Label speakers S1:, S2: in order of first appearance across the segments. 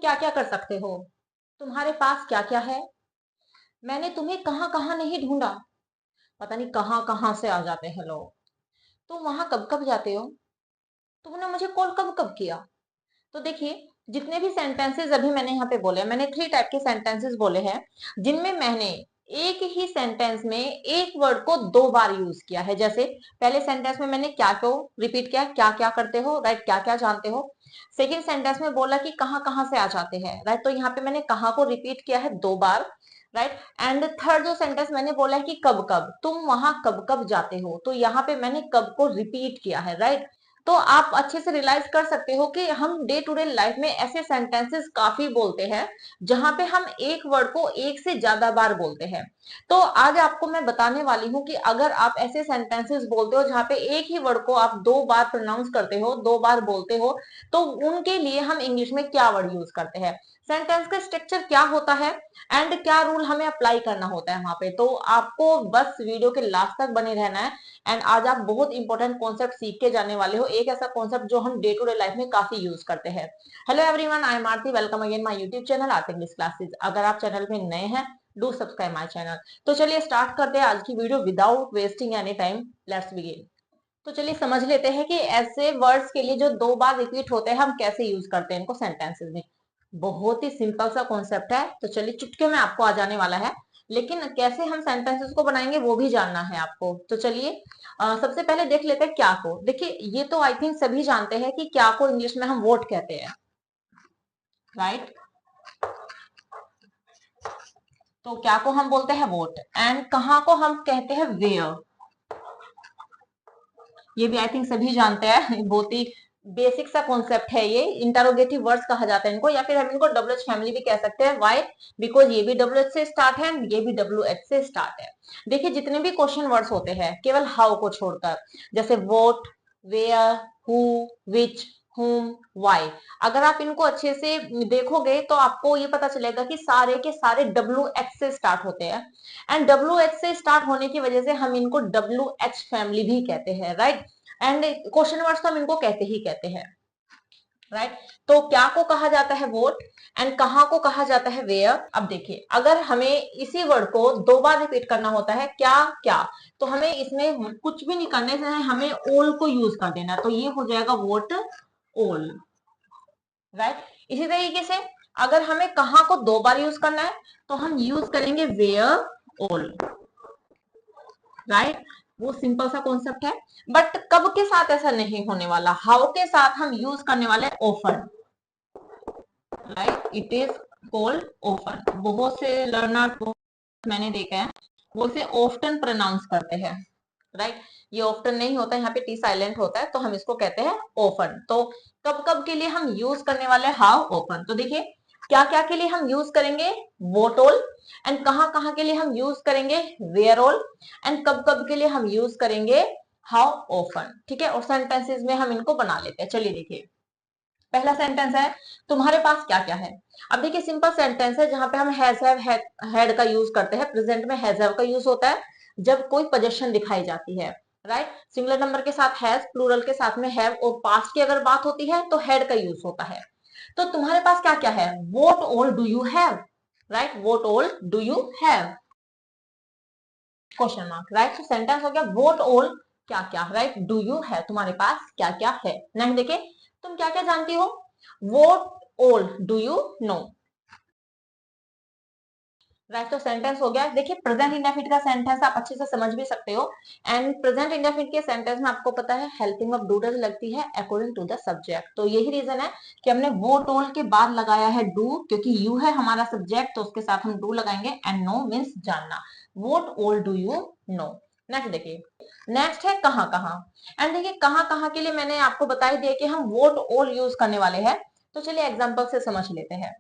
S1: क्या क्या कर सकते हो, तुम्हारे पास क्या क्या है, मैंने तुम्हें कहाँ कहाँ नहीं ढूंढा, पता नहीं कहाँ कहाँ से आ जाते हैं लोग। तुम वहां कब कब जाते हो, तुमने मुझे कॉल कब कब किया। तो देखिए, जितने भी सेंटेंसेस अभी मैंने यहाँ पे बोले, मैंने 3 टाइप के सेंटेंसेस बोले हैं, जिनमें मैंने एक ही सेंटेंस में एक वर्ड को 2 बार यूज किया है। जैसे पहले सेंटेंस में मैंने क्या को रिपीट किया, क्या क्या करते हो, राइट, क्या क्या जानते हो। सेकेंड सेंटेंस में बोला कि कहाँ कहाँ से आ जाते हैं, राइट, तो यहाँ पे मैंने कहाँ को रिपीट किया है 2 बार, राइट। एंड थर्ड जो सेंटेंस मैंने बोला है कि कब कब, तुम वहां कब कब जाते हो, तो यहाँ पे मैंने कब को रिपीट किया है, राइट। तो आप अच्छे से रियलाइज कर सकते हो कि हम डे टू डे लाइफ में ऐसे सेंटेंसेस काफी बोलते हैं जहां पे हम एक वर्ड को एक से ज्यादा बार बोलते हैं। तो आज आपको मैं बताने वाली हूँ कि अगर आप ऐसे सेंटेंसेस बोलते हो जहां पे एक ही वर्ड को आप 2 बार प्रोनाउंस करते हो, 2 बार बोलते हो, तो उनके लिए हम इंग्लिश में क्या वर्ड यूज करते हैं, सेंटेंस का स्ट्रक्चर क्या होता है, एंड क्या रूल हमें अप्लाई करना होता है वहां पे। तो आपको बस वीडियो के लास्ट तक बने रहना है। एंड आज आप बहुत इंपॉर्टेंट कॉन्सेप्ट सीख के जाने वाले हो, एक ऐसा कॉन्सेप्ट जो हम डे टू डे लाइफ में काफी यूज करते हैं। Hello everyone, I am Aarti, welcome again my YouTube channel Aarti English classes. अगर आप चैनल पे नए हैं, डू सब्सक्राइब माय चैनल। तो चलिए स्टार्ट करते हैं आज की video without wasting any time, let's begin. तो चलिए समझ लेते हैं कि ऐसे वर्ड्स के लिए जो 2 बार रिपीट होते हैं हम कैसे यूज करते हैं इनको सेंटेंसेस में। बहुत ही सिंपल सा कॉन्सेप्ट है, तो चलिए चुटकी में आपको आ जाने वाला है। लेकिन कैसे हम सेंटेंसेस को बनाएंगे वो भी जानना है आपको। तो चलिए सबसे पहले देख लेते हैं क्या को। देखिए, ये तो आई थिंक सभी जानते हैं कि क्या को इंग्लिश में हम वोट कहते हैं, राइट। तो क्या को हम बोलते हैं वोट, एंड कहाँ को हम कहते हैं वेयर। ये भी आई थिंक सभी जानते हैं, बहुत ही बेसिक सा कॉन्सेप्ट है ये। इंटरोगेटिव वर्ड्स कहा जाता है इनको, या फिर हम इनको डब्ल्यू एच फैमिली भी कह सकते हैं। वाई? बिकॉज ये भी डब्ल्यू एच से स्टार्ट है, ये भी डब्ल्यू एच से स्टार्ट है। देखिए, जितने भी क्वेश्चन वर्ड्स होते हैं केवल हाउ को छोड़कर, जैसे what, where, who, which, whom, why, अगर आप इनको अच्छे से देखोगे तो आपको ये पता चलेगा कि सारे के सारे डब्ल्यू एच से स्टार्ट होते हैं। एंड डब्ल्यू एच से स्टार्ट होने की वजह से हम इनको डब्ल्यू एच फैमिली भी कहते हैं, राइट। एंड क्वेश्चन वर्ड्स तो हम इनको कहते ही कहते हैं, राइट। तो क्या को कहा जाता है वोट, एंड कहाँ को कहा जाता है वेयर। अब देखिए, अगर हमें इसी वर्ड को 2 बार रिपीट करना होता है क्या क्या, तो हमें इसमें कुछ भी नहीं करने से हमें ऑल को यूज कर देना, तो ये हो जाएगा वोट ऑल, राइट। इसी तरीके से अगर हमें कहाँ को 2 बार यूज करना है तो हम यूज करेंगे वेयर ऑल, राइट। वो सिंपल सा कॉन्सेप्ट है। बट कब के साथ ऐसा नहीं होने वाला, हाउ के साथ हम यूज करने वाले often, right. It is called often. बहुत से लर्नर मैंने देखा है वो इसे ऑफ्टन प्रोनाउंस करते हैं, राइट। ये ऑफ्टन नहीं होता, यहाँ पे टी साइलेंट होता है, तो हम इसको कहते हैं ऑफन। तो कब कब के लिए हम यूज करने वाले हाउ ऑफन। तो देखिए, क्या क्या के लिए हम यूज करेंगे वोट ऑल, एंड कहाँ कहाँ के लिए हम यूज करेंगे वेयर ऑल, एंड कब कब के लिए हम यूज करेंगे हाउ ऑफन, ठीक है। और सेंटेंसेस में हम इनको बना लेते हैं। चलिए देखिए, पहला सेंटेंस है तुम्हारे पास क्या क्या है। अब देखिए, सिंपल सेंटेंस है जहां पे हम हैज हैव हैड का यूज करते हैं। प्रेजेंट में हैज हैव का यूज होता है जब कोई पोजीशन दिखाई जाती है, राइट। सिंगुलर नंबर के साथ हैज, प्लूरल के साथ में हैव, और पास्ट की अगर बात होती है तो हैड का यूज होता है। तो तुम्हारे पास क्या क्या है, what all do you have, right, what all do you have, question mark, right. तो सेंटेंस हो गया व्हाट ऑल क्या क्या, राइट, डू यू हैव, तुम्हारे पास क्या क्या है। नेक्स्ट देखिए, तुम क्या क्या जानती हो, what all do you know, right. तो सेंटेंस हो गया। देखिए, प्रेजेंट इंडेफिनिट का सेंटेंस आप अच्छे से समझ भी सकते हो। एंड प्रेजेंट इंडेफिनिट के सेंटेंस में आपको पता है हेल्पिंग ऑफ डू लगती है अकॉर्डिंग टू द सब्जेक्ट। तो यही रीजन है कि हमने वो टोल के बाद लगाया है डू, क्योंकि यू है हमारा सब्जेक्ट, तो उसके साथ हम डू लगाएंगे। एंड नो मीन्स जानना, vote all do you know. Next देखिए, नेक्स्ट है कहाँ कहाँ। एंड देखिए, कहाँ कहाँ के लिए मैंने आपको बता ही दिया कि हम वोट ऑल यूज करने वाले हैं। तो चलिए एग्जाम्पल से समझ लेते हैं।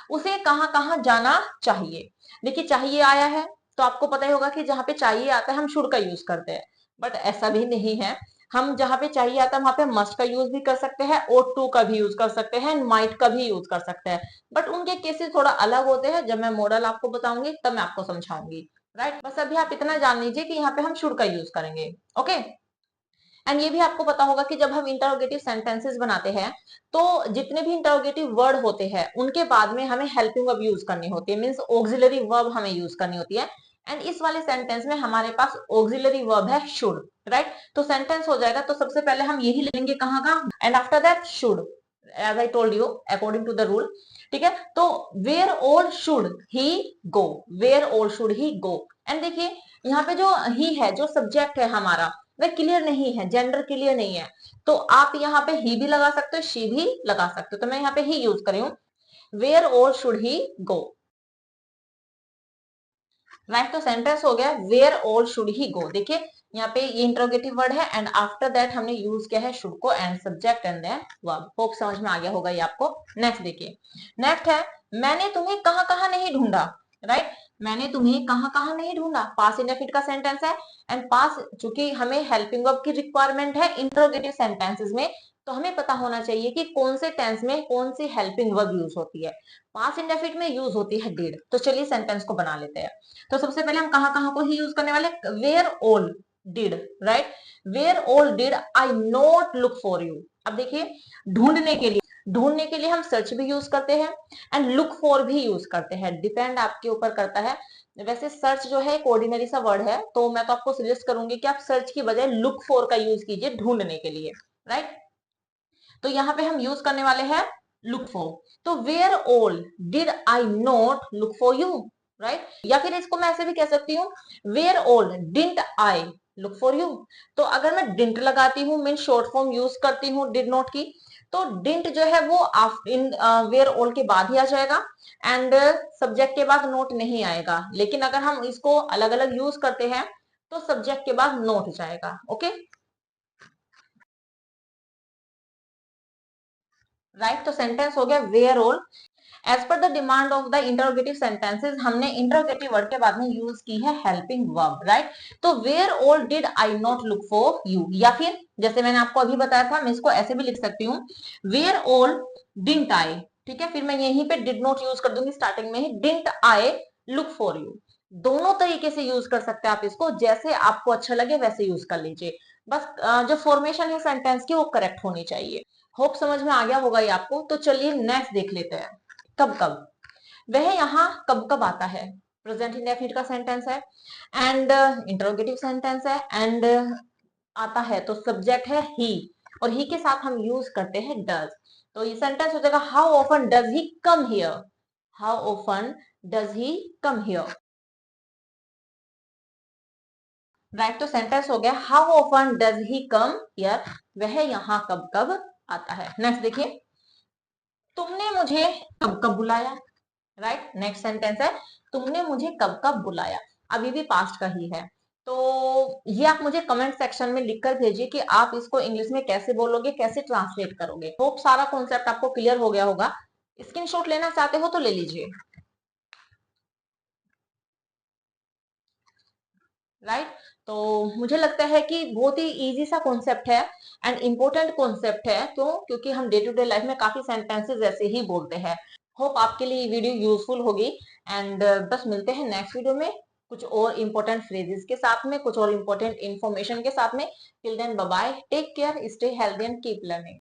S1: उसे कहाँ कहाँ जाना चाहिए। देखिए, चाहिए आया है तो आपको पता ही होगा कि जहां पे चाहिए आता है हम शुड का यूज करते हैं। बट ऐसा भी नहीं है, हम जहां पे चाहिए आता है वहां पे मस्ट का यूज भी कर सकते हैं, और टू का भी यूज कर सकते हैं, माइट का भी यूज कर सकते हैं। बट उनके केसेस थोड़ा अलग होते हैं, जब मैं मॉडल आपको बताऊंगी तब मैं आपको समझाऊंगी, राइट। बस अभी आप इतना जान लीजिए कि यहाँ पे हम शुड का यूज करेंगे, ओके। एंड ये भी आपको पता होगा कि जब हम इंटरोगेटिव सेंटेंसेस बनाते हैं तो जितने भी इंटरोगेटिव वर्ड होते हैं उनके बाद में हमें हेल्पिंग वर्ब यूज करनी होती है, मींस ऑक्सिलरी वर्ब हमें यूज करनी होती है। एंड इस वाले सेंटेंस में हमारे पास ऑक्सिलरी वर्ब है शुड, राइट। तो सेंटेंस हो जाएगा, तो सबसे पहले हम यही लेंगे कहाँ का, and after that should, as I told you according to the rule. ठीक है, तो where all should he go, where all should he go. And देखिए यहाँ पे जो ही है, जो सब्जेक्ट है हमारा, वह क्लियर नहीं है, जेंडर क्लियर नहीं है। तो आप यहाँ पे ही भी लगा सकते हो, शी भी लगा सकते हो, तो मैं यहाँ पे ही यूज करी हूँ, where all should he go, right. तो सेंटेंस हो गया where all should he go. देखिए यहाँ पे ये इंट्रोगेटिव वर्ड है एंड आफ्टर दैट हमने यूज किया है शुड को and subject and then verb. Hope समझ में आ गया होगा ये आपको। नेक्स्ट देखिए, नेक्स्ट है मैंने तुम्हें कहां कहां नहीं ढूंढा, राइट। मैंने तुम्हें कहां कहां नहीं ढूंढा, पास इंडेफिनिट का सेंटेंस है एंड पास चूंकि हमें हेल्पिंग वर्ब की रिक्वायरमेंट है इंट्रोगेटिव सेंटेंसेस में, तो हमें पता होना चाहिए कि कौन से टेंस में कौन सी हेल्पिंग वर्ब यूज होती है। पास इंडेफिनिट में यूज होती है डिड। तो चलिए सेंटेंस को बना लेते हैं। तो सबसे पहले हम कहां कहां को ही यूज करने वाले, where all did, right. Where all did I not look for you. अब देखिए ढूंढने के लिए हम सर्च भी यूज करते हैं एंड लुक फॉर भी यूज करते हैं, डिपेंड आपके ऊपर करता है। वैसे सर्च जो है एक ऑर्डिनरी सा वर्ड है, तो मैं तो आपको सजेस्ट करूंगी कि आप सर्च की बजाय लुक फॉर का यूज कीजिए ढूंढने के लिए, राइट। तो यहाँ पे हम यूज करने वाले हैं लुक फॉर। तो where all did I not look for you, right. या फिर इसको मैं ऐसे भी कह सकती हूँ, where all didn't I look for you. तो अगर मैं डिडंट लगाती हूँ मीन शॉर्ट फॉर्म यूज करती हूँ डिड नॉट की, तो डिडंट जो है वो इन वेयर ऑल के बाद ही आ जाएगा एंड सब्जेक्ट के बाद नोट नहीं आएगा। लेकिन अगर हम इसको अलग अलग यूज करते हैं तो सब्जेक्ट के बाद नोट जाएगा, ओके, राइट। तो सेंटेंस हो गया where all as per the demand of the interrogative sentences, हमने इंटरोगेटिव वर्ड के बाद में यूज की है हेल्पिंग वर्ब, राइट। तो where all did I not look for you, या फिर जैसे मैंने आपको अभी बताया था मैं इसको ऐसे भी लिख सकती हूँ, वेयर ऑल डिडंट आई। ठीक है, फिर मैं यहीं पे डिड नॉट यूज कर दूंगी स्टार्टिंग में ही, didn't I look for you. दोनों तरीके से यूज कर सकते हैं आप इसको, जैसे आपको अच्छा लगे वैसे यूज कर लीजिए। बस जो फॉर्मेशन है सेंटेंस की वो करेक्ट होनी चाहिए। होप समझ में आ गया होगा ये आपको। तो चलिए नेक्स्ट देख लेते हैं, कब कब। वह यहाँ कब कब आता है, प्रेजेंट इंडेफिनिट का सेंटेंस है एंड इंटरोगेटिव सेंटेंस है एंड आता है तो सब्जेक्ट है ही, और ही के साथ हम यूज करते हैं डज। तो ये सेंटेंस हो जाएगा how often does he come here, how often does he come here, right. तो सेंटेंस हो गया how often does he come here, वह यहाँ कब कब आता है। नेक्स्ट देखिए, तुमने मुझे कब कब बुलाया, राइट। नेक्स्ट सेंटेंस है तुमने मुझे कब कब बुलाया, अभी भी पास्ट का ही है। तो ये आप मुझे कमेंट सेक्शन में लिखकर भेजिए कि आप इसको इंग्लिश में कैसे बोलोगे, कैसे ट्रांसलेट करोगे। होप सारा कॉन्सेप्ट आपको क्लियर हो गया होगा। स्क्रीनशॉट लेना चाहते हो तो ले लीजिए, राइट। तो मुझे लगता है कि बहुत ही इजी सा कॉन्सेप्ट है एंड इम्पोर्टेंट कॉन्सेप्ट है, क्यों, क्योंकि हम डे टू डे लाइफ में काफी सेंटेंसेस ऐसे ही बोलते हैं। होप आपके लिए ये वीडियो यूजफुल होगी एंड बस मिलते हैं नेक्स्ट वीडियो में कुछ और इंपॉर्टेंट फ्रेजेस के साथ में, कुछ और इंपॉर्टेंट इंफॉर्मेशन के साथ में। Till then bye bye, take care, stay healthy and keep learning.